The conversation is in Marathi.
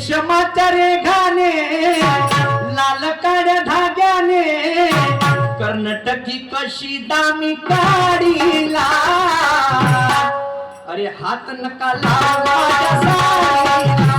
रेशमाच्या रेघाने लाल काड्या धाग्याने कर्नाटकी कशी दामी काढीला अरे हात नका लावा साडीला